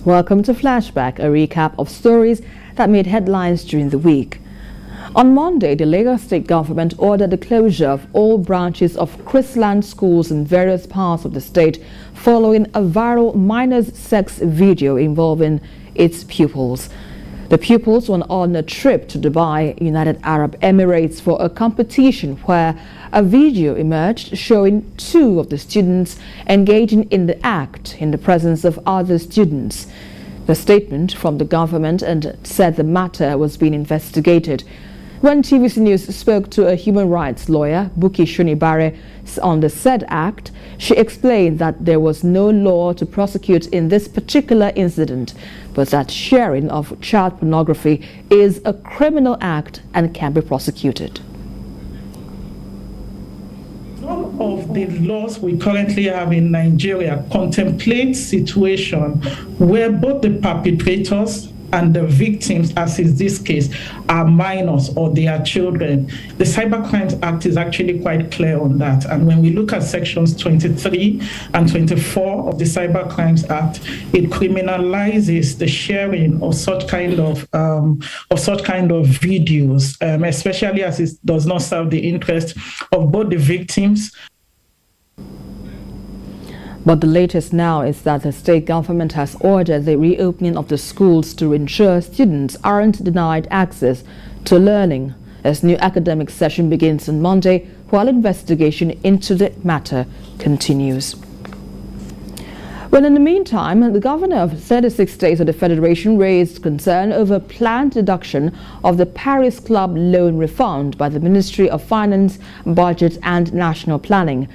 Welcome to Flashback, a recap of stories that made headlines during the week. On Monday, the Lagos State government ordered the closure of all branches of Chrisland schools in various parts of the state following a viral minors' sex video involving its pupils. The pupils were on a trip to Dubai, United Arab Emirates, for a competition where a video emerged showing two of the students engaging in the act in the presence of other students. The statement from the government said the matter was being investigated. When TVC News spoke to a human rights lawyer, Buki Shunibare, on the said act, she explained that there was no law to prosecute in this particular incident, but that sharing of child pornography is a criminal act and can be prosecuted. Some of the laws we currently have in Nigeria contemplate situations where both the perpetrators and the victims, as is this case, are minors or they are children. The Cybercrimes Act is actually quite clear on that. And when we look at sections 23 and 24 of the Cybercrimes Act, it criminalizes the sharing of such kind of videos, especially as it does not serve the interest of both the victims. But the latest now is that the state government has ordered the reopening of the schools to ensure students aren't denied access to learning. As new academic session begins on Monday, while investigation into the matter continues. Well, in the meantime, the governor of 36 states of the Federation raised concern over planned deduction of the Paris Club loan refund by the Ministry of Finance, Budget and National Planning.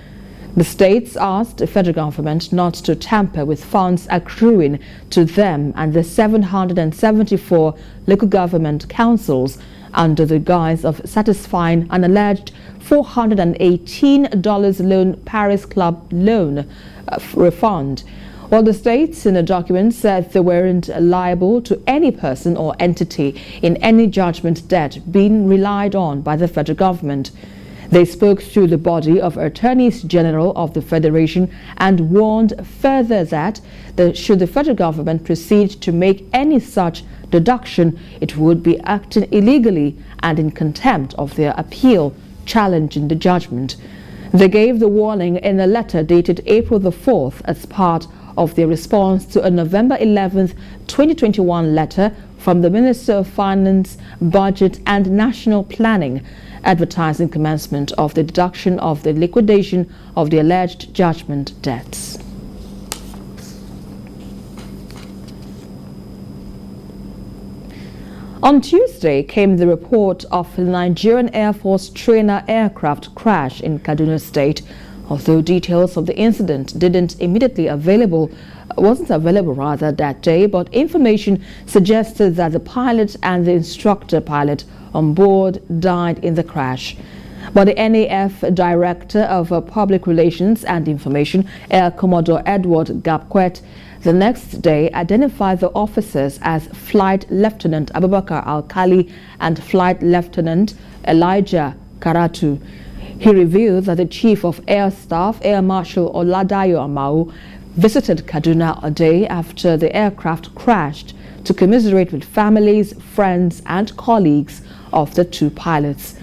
The states asked the federal government not to tamper with funds accruing to them and the 774 local government councils under the guise of satisfying an alleged $418 loan Paris Club loan refund. While the states in the document said they weren't liable to any person or entity in any judgment debt being relied on by the federal government. They spoke to the body of Attorneys General of the Federation and warned further that should the federal government proceed to make any such deduction, it would be acting illegally and in contempt of their appeal challenging the judgment. They gave the warning in a letter dated April the 4th as part of their response to a November 11th, 2021 letter from the Minister of Finance, Budget and National Planning, advertising commencement of the deduction of the liquidation of the alleged judgment debts. On Tuesday came the report of the Nigerian Air Force trainer aircraft crash in Kaduna State. Although details of the incident wasn't available that day, but information suggested that the pilot and the instructor pilot on board died in the crash. But the NAF Director of Public Relations and Information, Air Commodore Edward Gapquet, the next day identified the officers as Flight Lieutenant Abubakar Alkali and Flight Lieutenant Elijah Karatu. He revealed that the Chief of Air Staff, Air Marshal Oladayo Amau, visited Kaduna a day after the aircraft crashed to commiserate with families, friends and colleagues of the two pilots.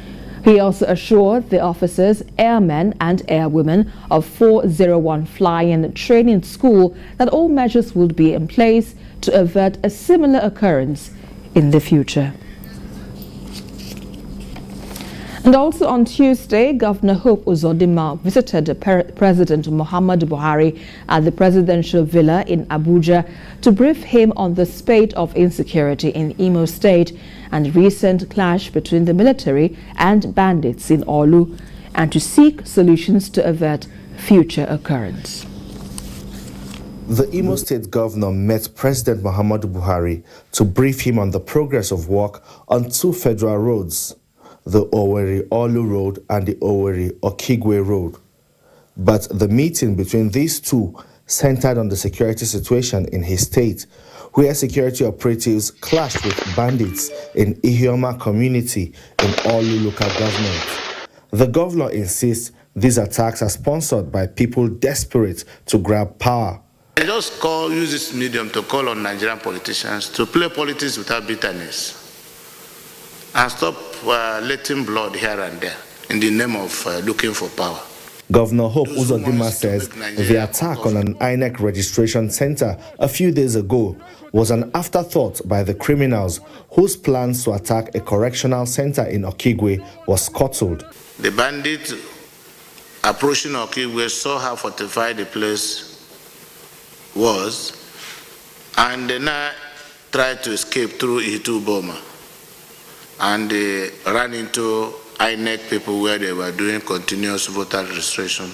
He also assured the officers, airmen and airwomen of 401 Flying Training School that all measures would be in place to avert a similar occurrence in the future. And also on Tuesday, Governor Hope Uzodinma visited President Muhammadu Buhari at the presidential villa in Abuja to brief him on the spate of insecurity in Imo State and recent clash between the military and bandits in Orlu, and to seek solutions to avert future occurrence. The Imo State governor met President Muhammadu Buhari to brief him on the progress of work on two federal roads, the Owerri-Orlu Road and the Owerri-Okigwe Road. But the meeting between these two centered on the security situation in his state, where security operatives clashed with bandits in Ihioma community in Orlu local government. The governor insists these attacks are sponsored by people desperate to grab power. I just use this medium to call on Nigerian politicians to play politics without bitterness and stop letting blood here and there in the name of looking for power. Governor Hope Uzodinma says the attack on an INEC registration center a few days ago was an afterthought by the criminals whose plans to attack a correctional center in Okigwe was scuttled. The bandits approaching Okigwe saw how fortified the place was, and they now tried to escape through Itu-Boma, and they ran into INEC people where they were doing continuous voter registration,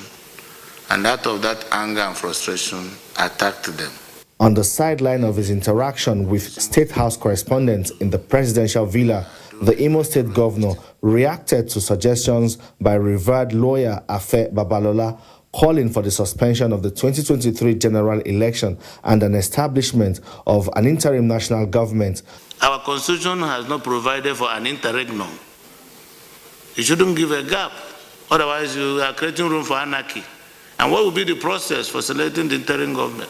and out of that anger and frustration attacked them. On the sideline of his interaction with State House correspondents in the presidential villa, the Imo State governor reacted to suggestions by revered lawyer Afe Babalola calling for the suspension of the 2023 general election and an establishment of an interim national government. Our constitution has not provided for an interregnum. You shouldn't give a gap, otherwise you are creating room for anarchy. And what will be the process for selecting the interim government?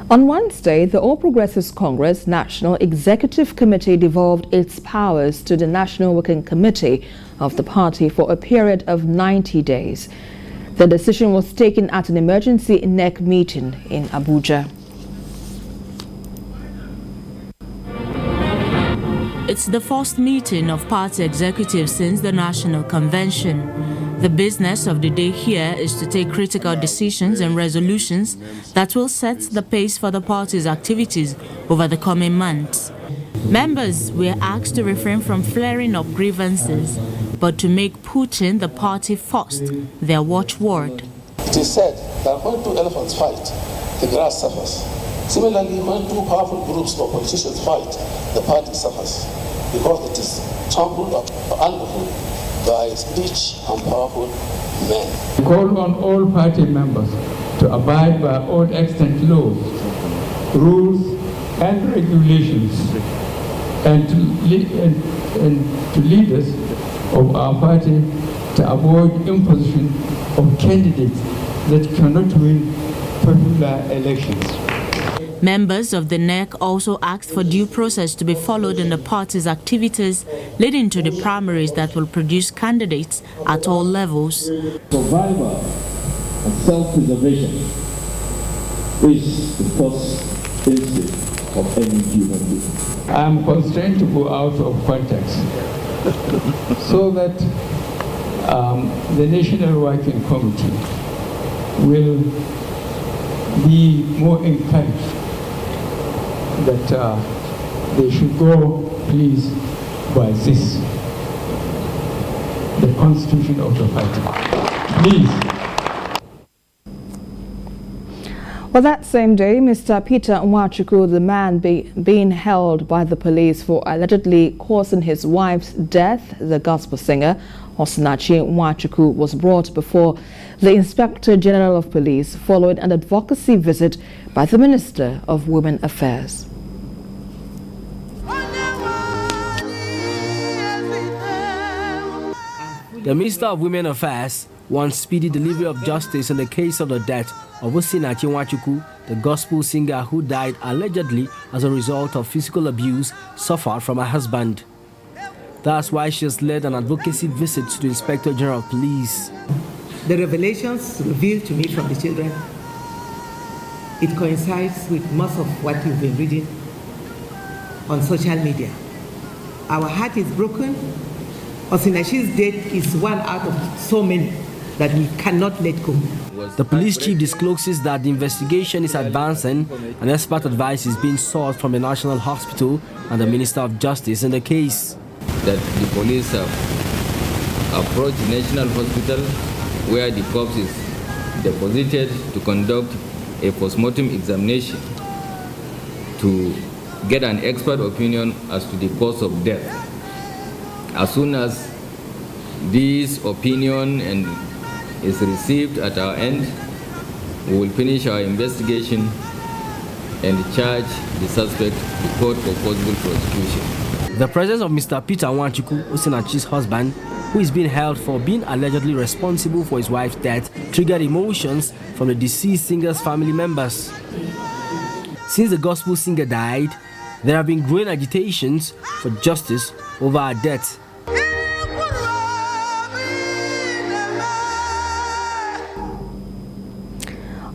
On Wednesday, the All Progressives Congress National Executive Committee devolved its powers to the National Working Committee of the party for a period of 90 days. The decision was taken at an emergency NEC meeting in Abuja. It's the first meeting of party executives since the National Convention. The business of the day here is to take critical decisions and resolutions that will set the pace for the party's activities over the coming months. Members were asked to refrain from flaring up grievances, but to make Putin the party first their watchword. It is said that when two elephants fight, the grass suffers. Similarly, when two powerful groups of politicians fight, the party suffers, because it is trampled underfoot by rich and powerful men. We call on all party members to abide by all extant laws, rules, and regulations, and to leaders of our party to avoid imposition of candidates that cannot win popular elections. Members of the NEC also asked for due process to be followed in the party's activities, leading to the primaries that will produce candidates at all levels. Survival and self-preservation is the first instinct of any human being. I am constrained to go out of context so that the National Working Committee will be more encouraged that they should go, please, by this, the constitution of the party. Please. Well, that same day, Mr. Peter Nwachukwu, the man being held by the police for allegedly causing his wife's death, the gospel singer, Osinachi Nwachukwu, was brought before the Inspector General of Police following an advocacy visit by the Minister of Women Affairs. The Minister of Women Affairs wants speedy delivery of justice in the case of the death of Osinachi Nwachukwu, the gospel singer who died allegedly as a result of physical abuse suffered from her husband. That's why she has led an advocacy visit to the Inspector General of Police. The revelations revealed to me from the children, it coincides with most of what you've been reading on social media. Our heart is broken. Osinachi's death is one out of so many that we cannot let go. The police chief discloses that the investigation is advancing and expert advice is being sought from the National Hospital and the Minister of Justice in the case. That the police have approached the National Hospital where the corpse is deposited to conduct a postmortem examination to get an expert opinion as to the cause of death. As soon as this opinion is received at our end, we will finish our investigation and charge the suspect to court for possible prosecution. The presence of Mr. Peter Nwachukwu, Osinachi's husband, who who is being held for being allegedly responsible for his wife's death, triggered emotions from the deceased singer's family members. Since the gospel singer died, there have been growing agitations for justice over her death.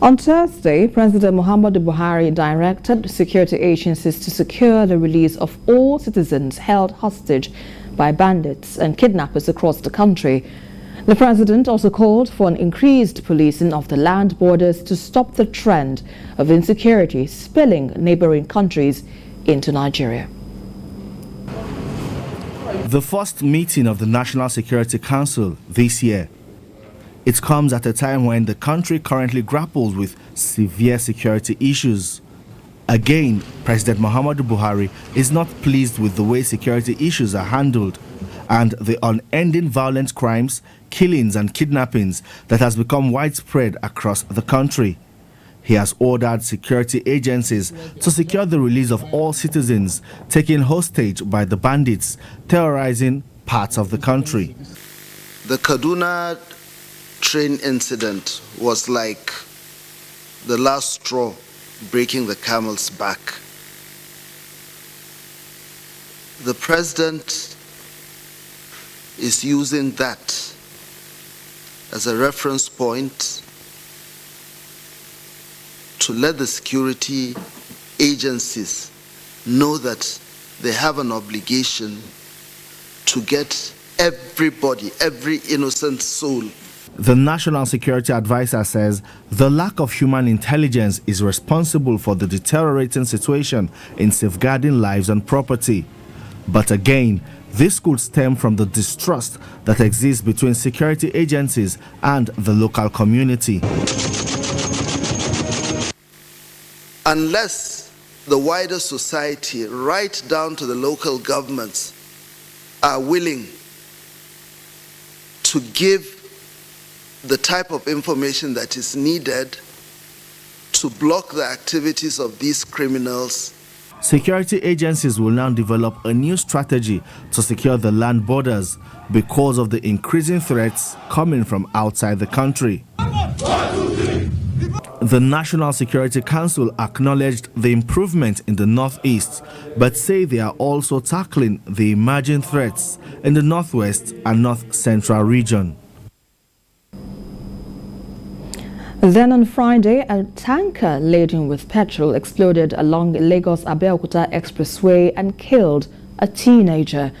On Thursday, President Muhammadu Buhari directed security agencies to secure the release of all citizens held hostage by bandits and kidnappers across the country. The president also called for an increased policing of the land borders to stop the trend of insecurity spilling neighboring countries into Nigeria. The first meeting of the National Security Council this year. It comes at a time when the country currently grapples with severe security issues. Again, President Muhammadu Buhari is not pleased with the way security issues are handled and the unending violent crimes, killings and kidnappings that has become widespread across the country. He has ordered security agencies to secure the release of all citizens taken hostage by the bandits terrorizing parts of the country. The Kaduna train incident was like the last straw breaking the camel's back. The president is using that as a reference point to let the security agencies know that they have an obligation to get everybody, every innocent soul. The National Security Advisor says the lack of human intelligence is responsible for the deteriorating situation in safeguarding lives and property. But again, this could stem from the distrust that exists between security agencies and the local community. Unless the wider society, right down to the local governments, are willing to give the type of information that is needed to block the activities of these criminals. Security agencies will now develop a new strategy to secure the land borders because of the increasing threats coming from outside the country. The National Security Council acknowledged the improvement in the Northeast, but say they are also tackling the emerging threats in the Northwest and North Central region. Then on Friday, a tanker laden with petrol exploded along Lagos-Abeokuta Expressway and killed a teenager.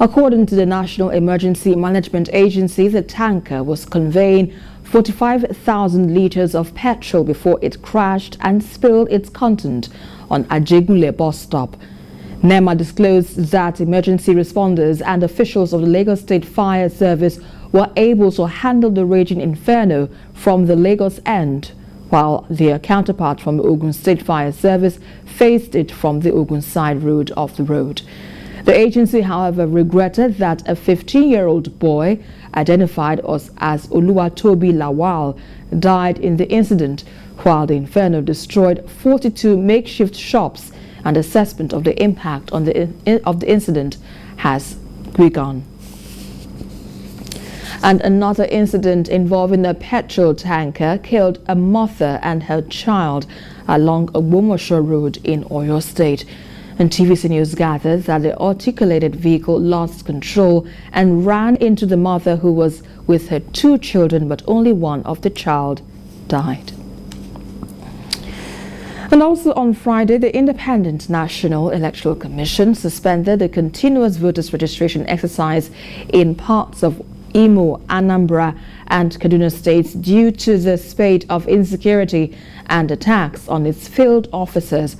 According to the National Emergency Management Agency, the tanker was conveying 45,000 liters of petrol before it crashed and spilled its content on Ajegule bus stop. NEMA disclosed that emergency responders and officials of the Lagos State Fire Service were able to handle the raging inferno from the Lagos end, while their counterpart from the Ogun State Fire Service faced it from the Ogun side road of the road. The agency, however, regretted that a 15-year-old boy, identified as Oluwatobi Lawal, died in the incident, while the inferno destroyed 42 makeshift shops, and assessment of the impact on of the incident has begun. And another incident involving a petrol tanker killed a mother and her child along Ogbomosho Road in Oyo State. And TVC News gathers that the articulated vehicle lost control and ran into the mother, who was with her 2 children, but only one of the child died. And also on Friday, the Independent National Electoral Commission suspended the continuous voters registration exercise in parts of Imo, Anambra and Kaduna states due to the spate of insecurity and attacks on its field officers.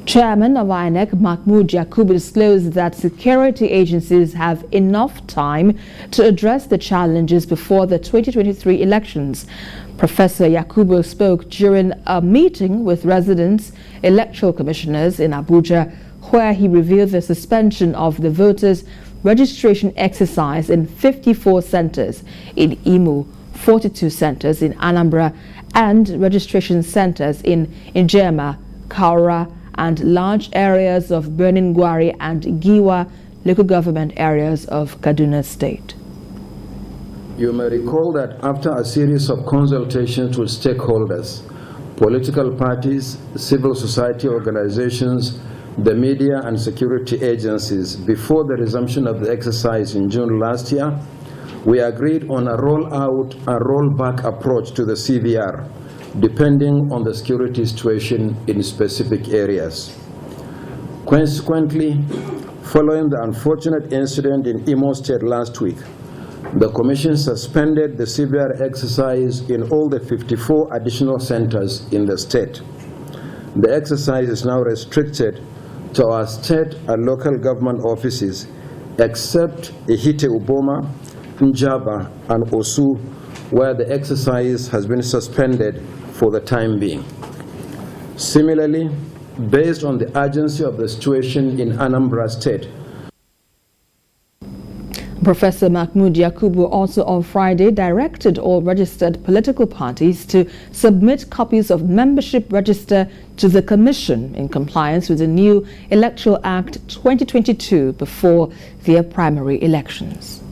Chairman of INEC, Mahmood Yakubu, disclosed that security agencies have enough time to address the challenges before the 2023 elections. Professor Yakubu spoke during a meeting with residents, electoral commissioners in Abuja, where he revealed the suspension of the voters' registration exercise in 54 centers in Imo, 42 centers in Anambra, and registration centers in Njema, Kaura, and large areas of Birnin Gwari and Giwa local government areas of Kaduna State. You may recall that after a series of consultations with stakeholders, political parties, civil society organizations, the media and security agencies, before the resumption of the exercise in June last year, we agreed on a roll-out and roll-back approach to the CVR, depending on the security situation in specific areas. Consequently, following the unfortunate incident in Imo State last week, the Commission suspended the CVR exercise in all the 54 additional centers in the state. The exercise is now restricted to our state and local government offices, except Ihite Uboma, Njaba, and Osu, where the exercise has been suspended for the time being. Similarly, based on the urgency of the situation in Anambra State, Professor Mahmoud Yakubu also on Friday directed all registered political parties to submit copies of membership register to the Commission in compliance with the new Electoral Act 2022 before their primary elections.